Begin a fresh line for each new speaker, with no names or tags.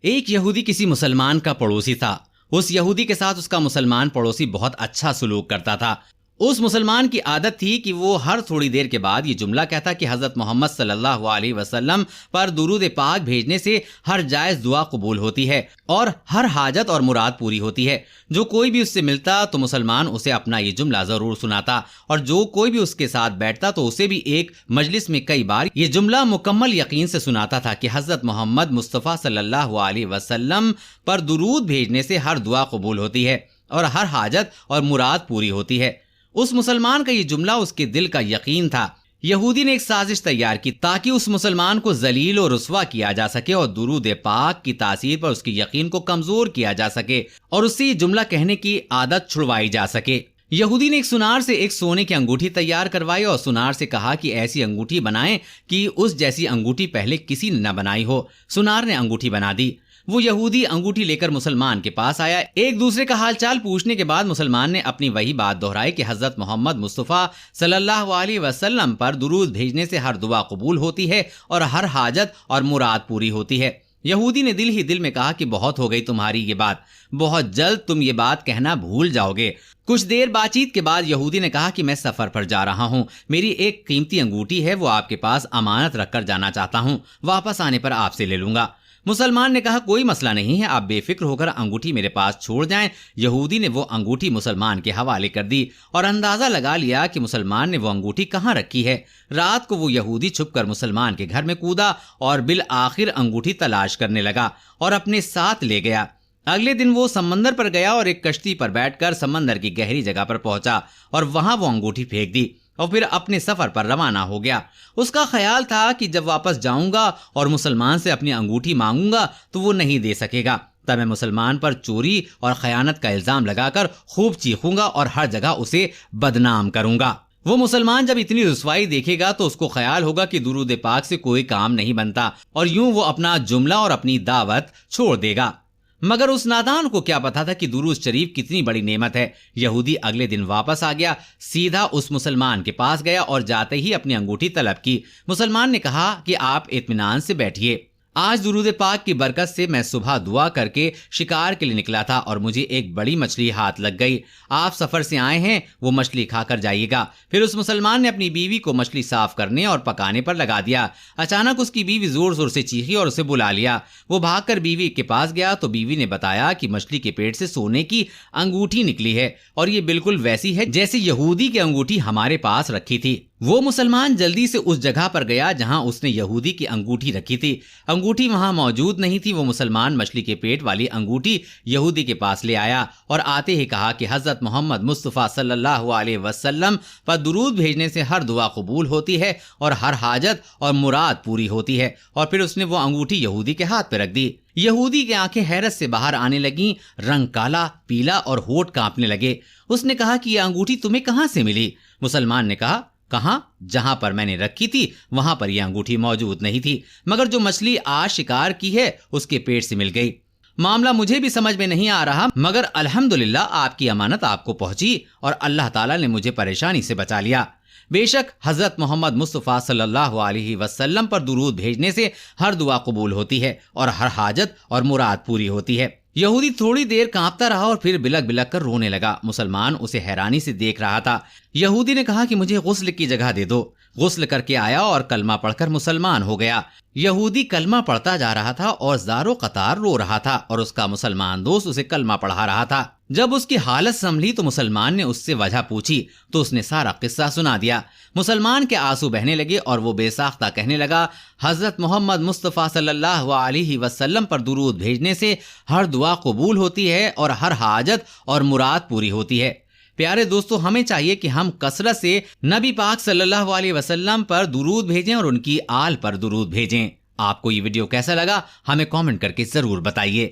ایک یہودی کسی مسلمان کا پڑوسی تھا۔ اس یہودی کے ساتھ اس کا مسلمان پڑوسی بہت اچھا سلوک کرتا تھا۔ اس مسلمان کی عادت تھی کہ وہ ہر تھوڑی دیر کے بعد یہ جملہ کہتا کہ حضرت محمد صلی اللہ علیہ وسلم پر درود پاک بھیجنے سے ہر جائز دعا قبول ہوتی ہے اور ہر حاجت اور مراد پوری ہوتی ہے۔ جو کوئی بھی اس سے ملتا تو مسلمان اسے اپنا یہ جملہ ضرور سناتا، اور جو کوئی بھی اس کے ساتھ بیٹھتا تو اسے بھی ایک مجلس میں کئی بار یہ جملہ مکمل یقین سے سناتا تھا کہ حضرت محمد مصطفیٰ صلی اللہ علیہ وسلم پر درود بھیجنے سے ہر دعا قبول ہوتی ہے اور ہر حاجت اور مراد پوری ہوتی ہے۔ اس مسلمان کا یہ جملہ اس کے دل کا یقین تھا۔ یہودی نے ایک سازش تیار کی تاکہ اس مسلمان کو ذلیل و رسوا کیا جا سکے اور درود پاک کی تاثیر پر اس کے یقین کو کمزور کیا جا سکے اور اس سے یہ جملہ کہنے کی عادت چھڑوائی جا سکے۔ یہودی نے ایک سونار سے ایک سونے کی انگوٹھی تیار کروائی اور سونار سے کہا کہ ایسی انگوٹھی بنائیں کہ اس جیسی انگوٹھی پہلے کسی نے نہ بنائی ہو۔ سونار نے انگوٹھی بنا دی۔ وہ یہودی انگوٹھی لے کر مسلمان کے پاس آیا۔ ایک دوسرے کا حال چال پوچھنے کے بعد مسلمان نے اپنی وہی بات دہرائی کہ حضرت محمد مصطفیٰ صلی اللہ علیہ وسلم پر درود بھیجنے سے ہر دعا قبول ہوتی ہے اور ہر حاجت اور مراد پوری ہوتی ہے۔ یہودی نے دل ہی دل میں کہا کہ بہت ہو گئی تمہاری یہ بات، بہت جلد تم یہ بات کہنا بھول جاؤ گے۔ کچھ دیر بات چیت کے بعد یہودی نے کہا کہ میں سفر پر جا رہا ہوں، میری ایک قیمتی انگوٹھی ہے، وہ آپ کے پاس امانت رکھ کر جانا چاہتا ہوں، واپس آنے پر آپ سے لے لوں گا۔ مسلمان نے کہا کوئی مسئلہ نہیں ہے، آپ بے فکر ہو کر انگوٹھی میرے پاس چھوڑ جائیں۔ یہودی نے وہ انگوٹھی مسلمان کے حوالے کر دی اور اندازہ لگا لیا کہ مسلمان نے وہ انگوٹھی کہاں رکھی ہے۔ رات کو وہ یہودی چھپ کر مسلمان کے گھر میں کودا اور بالآخر انگوٹھی تلاش کرنے لگا اور اپنے ساتھ لے گیا۔ اگلے دن وہ سمندر پر گیا اور ایک کشتی پر بیٹھ کر سمندر کی گہری جگہ پر پہنچا اور وہاں وہ انگوٹھی پھینک دی اور پھر اپنے سفر پر روانہ ہو گیا۔ اس کا خیال تھا کہ جب واپس جاؤں گا اور مسلمان سے اپنی انگوٹھی مانگوں گا تو وہ نہیں دے سکے گا، تب میں مسلمان پر چوری اور خیانت کا الزام لگا کر خوب چیخوں گا اور ہر جگہ اسے بدنام کروں گا۔ وہ مسلمان جب اتنی رسوائی دیکھے گا تو اس کو خیال ہوگا کہ درود پاک سے کوئی کام نہیں بنتا اور یوں وہ اپنا جملہ اور اپنی دعوت چھوڑ دے گا۔ مگر اس نادان کو کیا پتا تھا کہ درود شریف کتنی بڑی نعمت ہے۔ یہودی اگلے دن واپس آ گیا، سیدھا اس مسلمان کے پاس گیا اور جاتے ہی اپنی انگوٹھی طلب کی۔ مسلمان نے کہا کہ آپ اطمینان سے بیٹھیے، آج درود پاک کی برکت سے میں صبح دعا کر کے شکار کے لیے نکلا تھا اور مجھے ایک بڑی مچھلی ہاتھ لگ گئی۔ آپ سفر سے آئے ہیں، وہ مچھلی کھا کر جائیے گا۔ پھر اس مسلمان نے اپنی بیوی کو مچھلی صاف کرنے اور پکانے پر لگا دیا۔ اچانک اس کی بیوی زور زور سے چیخی اور اسے بلا لیا۔ وہ بھاگ کر بیوی کے پاس گیا تو بیوی نے بتایا کہ مچھلی کے پیٹ سے سونے کی انگوٹھی نکلی ہے اور یہ بالکل ویسی ہے جیسے یہودی کی انگوٹھی ہمارے پاس رکھی تھی۔ وہ مسلمان جلدی سے اس جگہ پر گیا جہاں اس نے یہودی کی انگوٹھی رکھی تھی۔ انگوٹھی وہاں موجود نہیں تھی۔ وہ مسلمان مچھلی کے پیٹ والی انگوٹھی یہودی کے پاس لے آیا اور آتے ہی کہا کہ حضرت محمد مصطفیٰ صلی اللہ علیہ وسلم پر درود بھیجنے سے ہر دعا قبول ہوتی ہے اور ہر حاجت اور مراد پوری ہوتی ہے، اور پھر اس نے وہ انگوٹھی یہودی کے ہاتھ پہ رکھ دی۔ یہودی کی آنکھیں حیرت سے باہر آنے لگیں، رنگ کالا پیلا اور ہونٹ کانپنے لگے۔ اس نے کہا کہ یہ انگوٹھی تمہیں کہاں سے ملی؟ مسلمان نے کہا کہاں؟ جہاں پر میں نے رکھی تھی وہاں پر یہ انگوٹھی موجود نہیں تھی، مگر جو مچھلی آج شکار کی ہے اس کے پیٹ سے مل گئی۔ معاملہ مجھے بھی سمجھ میں نہیں آ رہا، مگر الحمدللہ آپ کی امانت آپ کو پہنچی اور اللہ تعالیٰ نے مجھے پریشانی سے بچا لیا۔ بے شک حضرت محمد مصطفیٰ صلی اللہ علیہ وسلم پر درود بھیجنے سے ہر دعا قبول ہوتی ہے اور ہر حاجت اور مراد پوری ہوتی ہے۔ یہودی تھوڑی دیر کانپتا رہا اور پھر بلک بلک کر رونے لگا۔ مسلمان اسے حیرانی سے دیکھ رہا تھا۔ یہودی نے کہا کہ مجھے غسل کی جگہ دے دو۔ غسل کر کے آیا اور کلمہ پڑھ کر مسلمان ہو گیا۔ یہودی کلمہ پڑھتا جا رہا تھا اور زارو قطار رو رہا تھا اور اس کا مسلمان دوست اسے کلمہ پڑھا رہا تھا۔ جب اس کی حالت سنبھلی تو مسلمان نے اس سے وجہ پوچھی تو اس نے سارا قصہ سنا دیا۔ مسلمان کے آنسو بہنے لگے اور وہ بے ساختہ کہنے لگا حضرت محمد مصطفیٰ صلی اللہ علیہ وسلم پر درود بھیجنے سے ہر دعا قبول ہوتی ہے اور ہر حاجت اور مراد پوری ہوتی ہے۔ پیارے دوستو، ہمیں چاہیے کہ ہم کثرت سے نبی پاک صلی اللہ علیہ وسلم پر درود بھیجیں اور ان کی آل پر درود بھیجیں۔ آپ کو یہ ویڈیو کیسا لگا ہمیں کامنٹ کر کے ضرور بتائیے۔